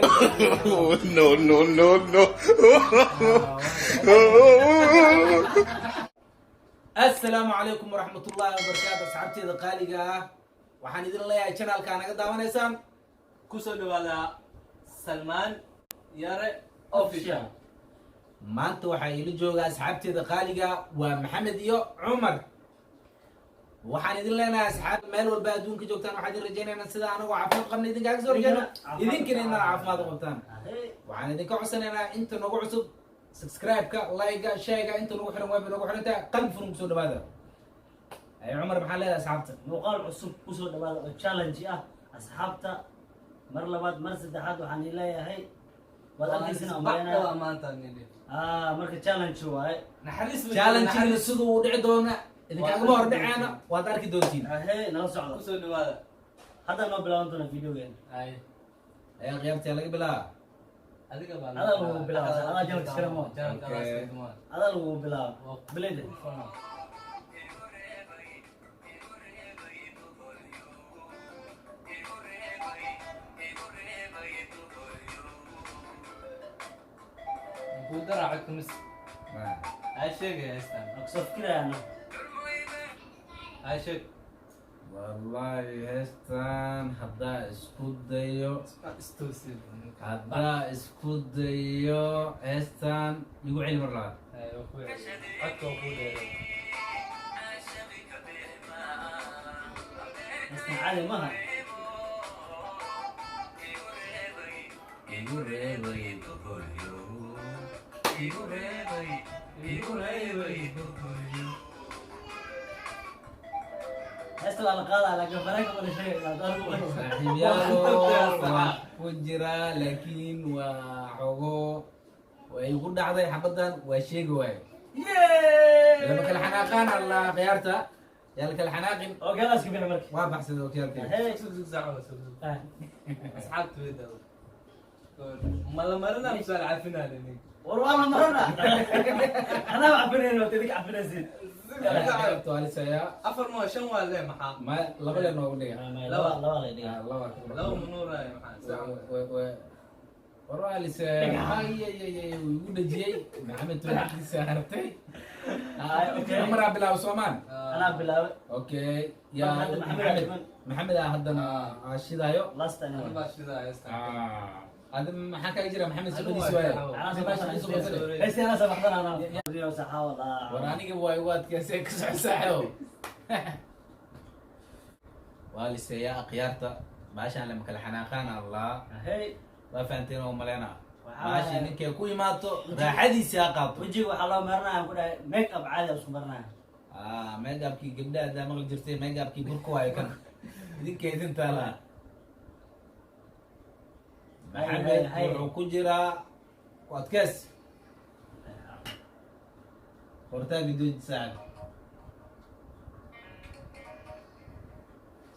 No, no, no, no. السلام عليكم ورحمة الله وبركاته أصحابتي قالقة waxaan idin leeyahay channelka naga daawanaysaan kusoo dhawaada Salman Yare Official. maanta waxaa ila jooga asxaabteeda qaaliga waa Maxamed iyo Cumar. waxaan idin leenahay asxaab meel walba adduunka joogtaan waxaan idin rajaynaynaa sida anagu caafimaad qabna idinkaaga soo horjeedna idinkana inaad caafimaad qabtaan. waxaan idinka codsanaynaa inta nagu cusub subscribe-ka like-ga share-ga inta nagu xiran web nagu xirantaa qalbi furan kusoo dhawaada. ay Cumar maxaa leedahay asxaabta muuqaal cusub kusoo dhawaada oo challenge ah asxaabta mar labaad mar saddexaad waxaan leeyahay walaalihiisna Waa maanta nini. marka challenge waaye challenge siduu u dhici doona idinkaaga hor dhaceena waad arki doontiin. nala socdo Kusoo dhawaada. hadda noo bilaaban doona videogeena Ay. ayaa qiyaamtii laga bilaaba Adiga baa. Adaa lagu bilaabo, adaa jalka iskala mo. Jalka Okay. iskala mo. adaa lagu bilaabo bilade Buda raacad kumis. Ay sheegay haystaan. akusoo fikirayaano Ay sheeg. wallahi heestan haddaa isku dayo Istoosin. heestan igu celi mar labaad. Ay oo ku yeeray. Codka oo ku yeeray. asna caadi maha igu reebay boqoryo igu reebay boqoryo. heesta waa la qaadaa laakiin faraanka ma la sheegay saaxiibyaalo waa ku jira laakiin waa xogo way igu dhacday xabadan waa sheegi waayo lama kala xanaaqaan alla khiyaarta yaa la kala xanaaqin oo galaas ka bixi marka waa baxsaday okiyaalkii. Sug saaco sug. Asxaabtu weeda. Ma la marana su'aal caafimaad nini. war waa la marana anaa cabinayno tidinka cabinaysid Afar ma shan waa lee maxaa? ma laba leen noogu dhiga laba la dhigaa laba Laba manuuray maxaa? waraalise igu dhajiyey maxamed tuuxiisa hartay maraa bilaabo soomaan. anaa bilaabay okay yaa Hadda maxamed Maxamed. maxamed haddana shidaayo. last time Ani baa shida haystaan. هذا ما حكى يجري محمد سبدي سوايا هسه انا سبحتنا انا فيديو صحة والله وراني قبل وايوات كاسيك ساحو والي سيا قيارته ماشي لما كل حناقان الله هي وفانتين وملينا ماشي نك كوي ماتو راحدي سياقات وجهي وحلا مرنا كده ميك اب عادي بس مرنا ميك اب كي قبل دا ما جرتي ميك اب كي بركو هاي كان ديك كيدين تالا محمد wuxuu ku jiraa podcast hortaagi dood saacad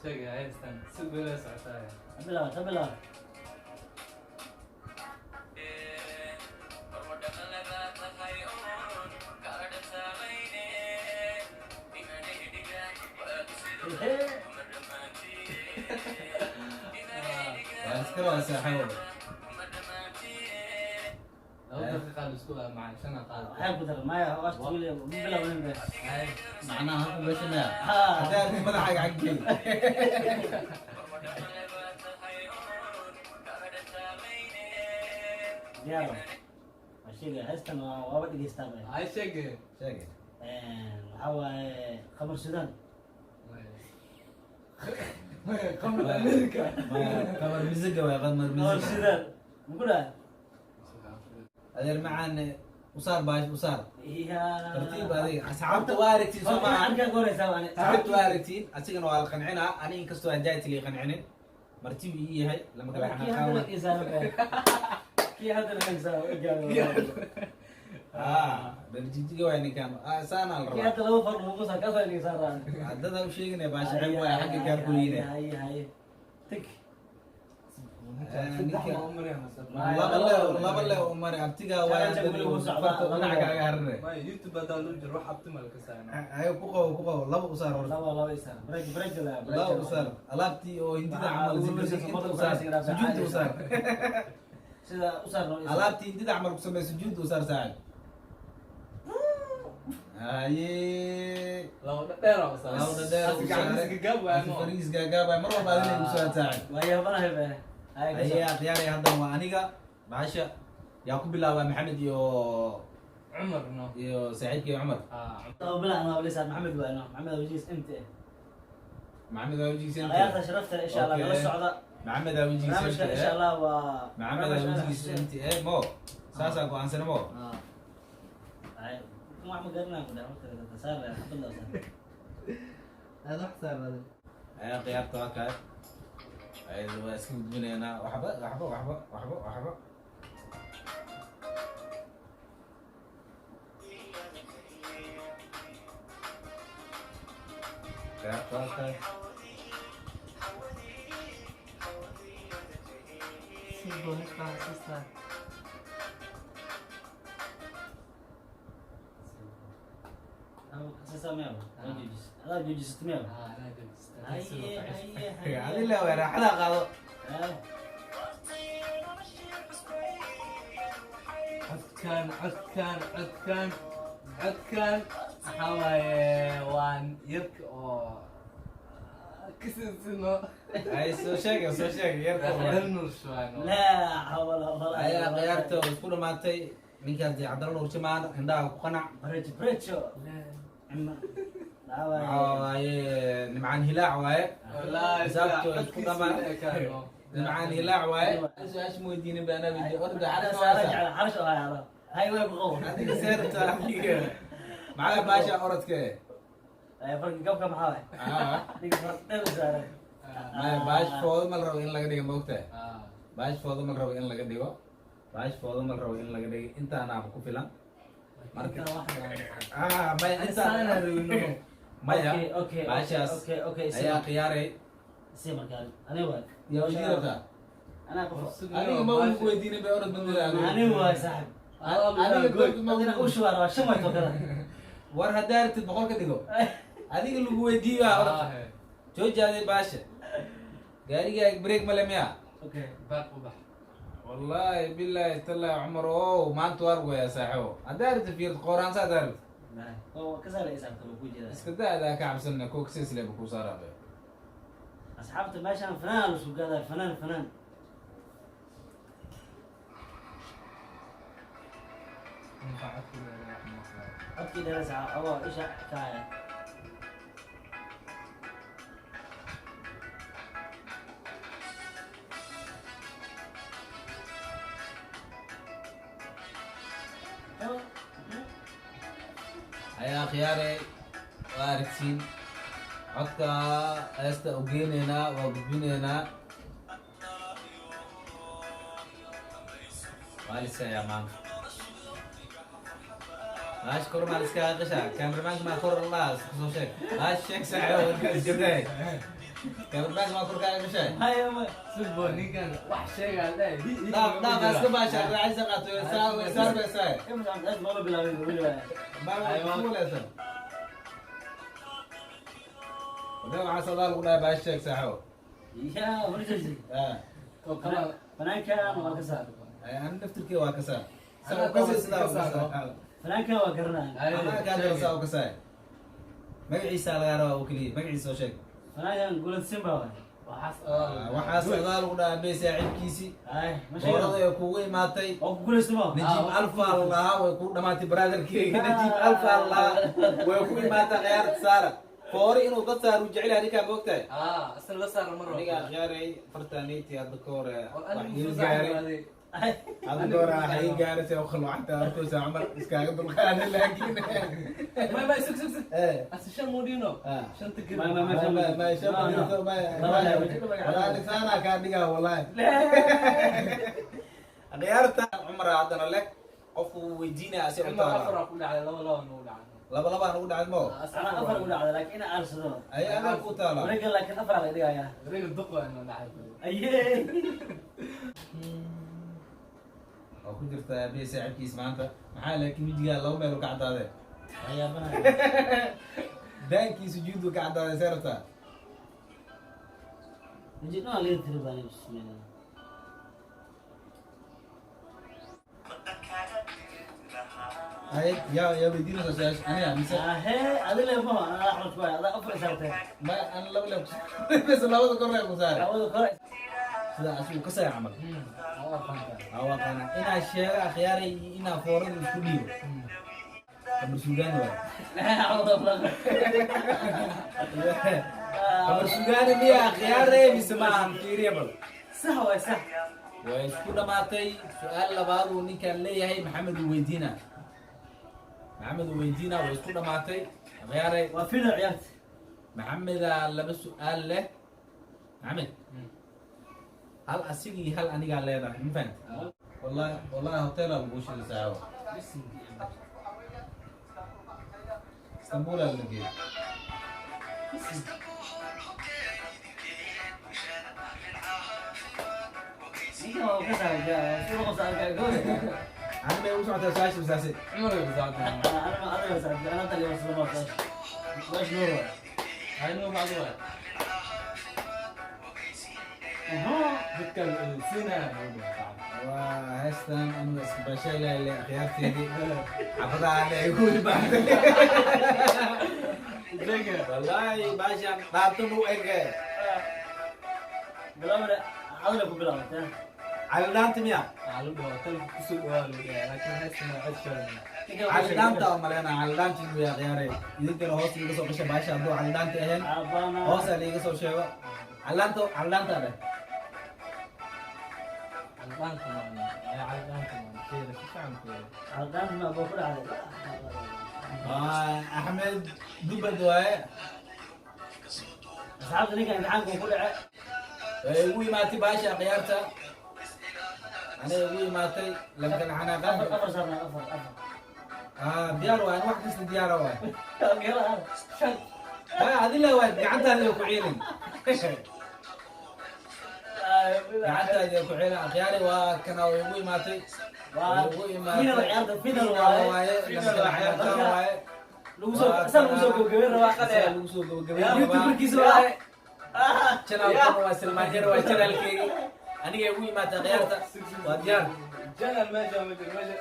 Sheegay haystaan. Si weela socotaa. تبلا waa iska waa saaxiib Laba daqiiqa la isku macaan shan qaad. waxay ku dar maya waas tuuli bila weyn bes Ay. macnaha ku gashanaa ha hadaa madaxaaga caggeey diyaar ashiga heestan waa wada dhigeystaa bay Ay sheegay. sheegay waxa waaye khamar sudan Qamar Amerika. qamar misiga waay qamar khamar misiga sudan mukuda adeer macaan usaar baash usaar iya tartiib adiga asxaabta waa aragtiin soo maaha anka goreysa waan asxaabta waa aragtiin asigana waa la qancinaa ani inkastoo aan jaayt lii qancinin martibu ii yahay lama kala xanaaqaan kii hadda nagsa darjijiga waay ninkaan saana la kii rabaa hadda laba far lagu saa kasa nagsa haddada u sheeganaya baasha xeeb waay xagga kaarkooyine haye haye tik laba le umar abtiga waa dhinaca kaaga harine Ma YouTube baa download jir wax optimal ka saarnaa. ayo ku qabo laba usaar horta laba isa break la laba usaar alaabtii oo hindida camal sujuudta usaar sida u saarno alaabtii intida camal ku samey sujuud u saar saaxib haye laba dheer oo saar lawda dheer Asi gacmihiisa gagaab waaye Asi mo. fariis gaagaabay mar walba adina igu soo saaxib waa yaabanahay be haye akhyaarey haddan waa aniga bahasha yaa ku bilaabaa maxamed Cumar no. iyo saaxiibkii cumar oo bila ana wali saar maxamed waa ino maxamed wajiis inta maxamed aa wajigiisa ayaata sharafta insha Allah kala socda maxamed aa wajigiisa barnaamijka insha Allah waa maxamed aa wajigiisa inti mo saasaa go-aansana mo ay kuma ma garanaa ku dhaxo saar la xabada saar Aad wax saarnaa. ayaa qiyaabta waa kaay waa iska gudbinaynaa waxba qiyaabta waa kaay Sibo ka sista. sasa meel wajiis ala wajiis meel Ana jogista. haye adi le waa raaxada qaado Codkan. Waxaa waaye waan yarka oo kisisino. ay soo sheeg yarka Dal nurshaano. la hawla wala ayaa qiyaarta isku dhamaatay ninkaas dee cabdalla nuursimaan indhaha ku qanac brecho amma waxaa waaye nimcaan hilaac waaye Wallahi Xisaabtu way isku dhamaan. kaano. nimcaan hilaac waaye su-aasha ma weydiinin baa nabi orda ana carabka saara waasa jecel xarash oo hayado hay way ku qow adiga seerta adiga maxaa baasha orodka ay farki gabka maxaa way diga farqada saara maya baash foodo ma la rabo in laga dhigo maogtahay Ah. baash foodo ma la rabo in laga dhigo baash foodo ma la rabo in laga dhigo intaanaaba ku filan Marka wax maya Sana runo. maya okay baashaas okay ayaa khiyaaray si markaa ani waa yaa weydiinartaa ana qof adiga ma uu weydiinin bay orod ani waa saaxib adina u shuwaar waa shan way tokada war haddaa aragtid boqol ka dhigo adiga lagu weydiiyo baa orod joojaaday baasha gaarigaaga break male miya okay Baaq u bax. wallaahi bilaahi tallaahi cumar ow maanta waa lagu yaa saaxibo haddaa aragtid fiird qooraan saa aragtid oo ka saara isaabta ku jira iska daadaa ka cabsanna koo kasiis leba kuu saaraabe asxaabta meeshaan fanaan la sugada fanaan codkii dheere saca oo isha kaaya ayaa khiyaarey waa aragtiin codka heesta u geyneynaa waa gudbineynaa maaliska ayaa maanta maash kor maaliska qisha kameramaanka maa kor allah isku soo sheeg maash sheeg saaxibo iskadaay kameramaanka maa kor kaaga qishay hayo ma Sibo ninkan wax sheegaa leh. dhaaf iska baasha raacisa qaato saar beesaay imsa aad ma bilaabay wili waa maa kuuleesan wadee waxaa sadaa lagu dhahay baash sheeg saaxibo ya wali Oo kama fanaankan waa ka saar an naftirkii waa kasaa saa kasi sidaa kasaa fanaankan waa garanaa anaa kaa dara saa kasaa magaciisa lagaa rabaa oo keliya magaciisa oo sheeg fanaankan gulad simba waa waxaa sadaa lagu dhahaa bay saaxiibkiisii ay boorada ay kugu imaatay oo ku guulaystimo najiib alfa lahaa way ku dhamaatay brotherkeyga najiib alfa lahaa way ku imaatay khiyaarta saara foori inuu dad saar u jecel yahay ninkaa moogtahay asal la saar mar aniga khiyaaray fartaaniiti hadda ka hore wax Anigu ii soo gaaray saaray. hadda ka hore waxay ii gaaray se ukhalwacanta arkoosa cumar iskaaga dulqaada laakiin Ma sug. eh Asal mudino. ah Shanta gir. sana kaa dhigaa wallahi khiyaarta cumara haddana leg qofku weydiinaya asi u taala Afar ku dhacay laba nagu dhacay. laba labaan ugu dhacay mo ana afar u dhacda laakiin aan arsado ay adaa ku taala aniga laakiin afar la dhigaya Reega duqo inuu dhacay. ayee oo ku jirta aabihii saaxiibkiis maanta maxaa laakiin mijigaa laba meel u ka caddaadee ayaabana daankii sujuudu ka caddaaday seerta Mujib na lihat terbang bismillah. هاي يا بيدينا سؤال انا مثلا هي هذا اللي هو انا احمد شوي هذا افضل سالتين ما انا لا بس لا وada korre ku saar اول قرأ sida asuu ka say amal awa kana ina sheega akhyari ina foorada isku dhiibo amar suugaan waa amar suugaan miya akhyari bisma antirable صح ولا صح way isku dhamaatay su'aal labaad uu ninkan leeyahay maxamed uu weydiina way isku dhamaatay akhyari وفين عيالتي maxamed laba su'aal leh maxamed hal asigii hal anigaa leedahay ma fahant wallahi hotel aan buushida saawa istanbul aan la geeyay انت ما كسر شو قصة قول ana may u socotaa saashi bisaase عمرك بزعلت انا بس انا تلي بس ما واش نور هاي نو بعد وقت بتكلم سنة waa heestan anigu isbashaylay le akhyaarteedii xafadaha le ay ku dhibaaday wallahi baashan dhaatan u ege بلا هذا بلا calidhaanta miya على الوقت كسر والو لكن هاي سنة عشرة calidhaanta oo maleena calidhaanta inuu akhyaaray idinkana hoos liiga soo gasha baasha hadduu calidhaanta ahayn hoosa liiga soo sheego calidhaanta leh علقان كمان يا علقان كمان كذا كيف عم كذا عقدان ما بقول عليه axmed dubad waaye اصحاب ذيك امتحانكم كل way igu imaatay baasha akhyaarta aniga igu imaatay lamkan xanaaqan افر صرنا افر diyaar waay wax kasta diyaara waay يلا شد adila waay gacantaada ku ciilin gacantaada ku ciilin akhyaari waa kana way igu imaatay فينا العيال فينا الواye lamkan xanaaqan waaye لو سو سال لو سو غبير روا قديا lagu soo يا gabagabay يوتيوب كيس واye channelkan waa silmaajeer waa channelkeygii aniga igu imaatay akhyaarta waa diyaar جنى المجا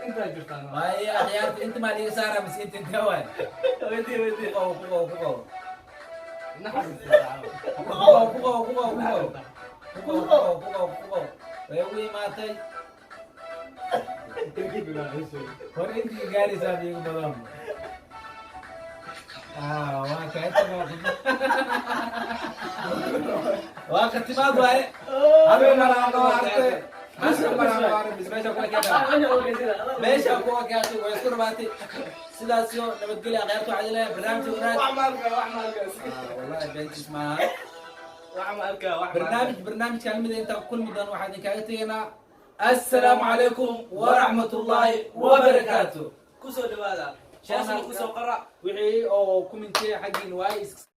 انت جبتنا waaye akhyaarta inta maa liiga saara mise inta intee waay ودي ودي ku qaw نحن way ugu imaatay hore intii gaaraysaa biigu badan waa katimaad waaye meesha kuwa kaatay way isku dhabaatay sidaas iyo nabadgelya akhyaarta waxaa leeyahay barnaamijka wallahi beentis maaha برنامج كلمة أنت كل مدن واحد كايتينا السلام عليكم ورحمة الله وبركاته كسو دوالا شانل كسو قرأ وحي أو كومنتي حقين وايس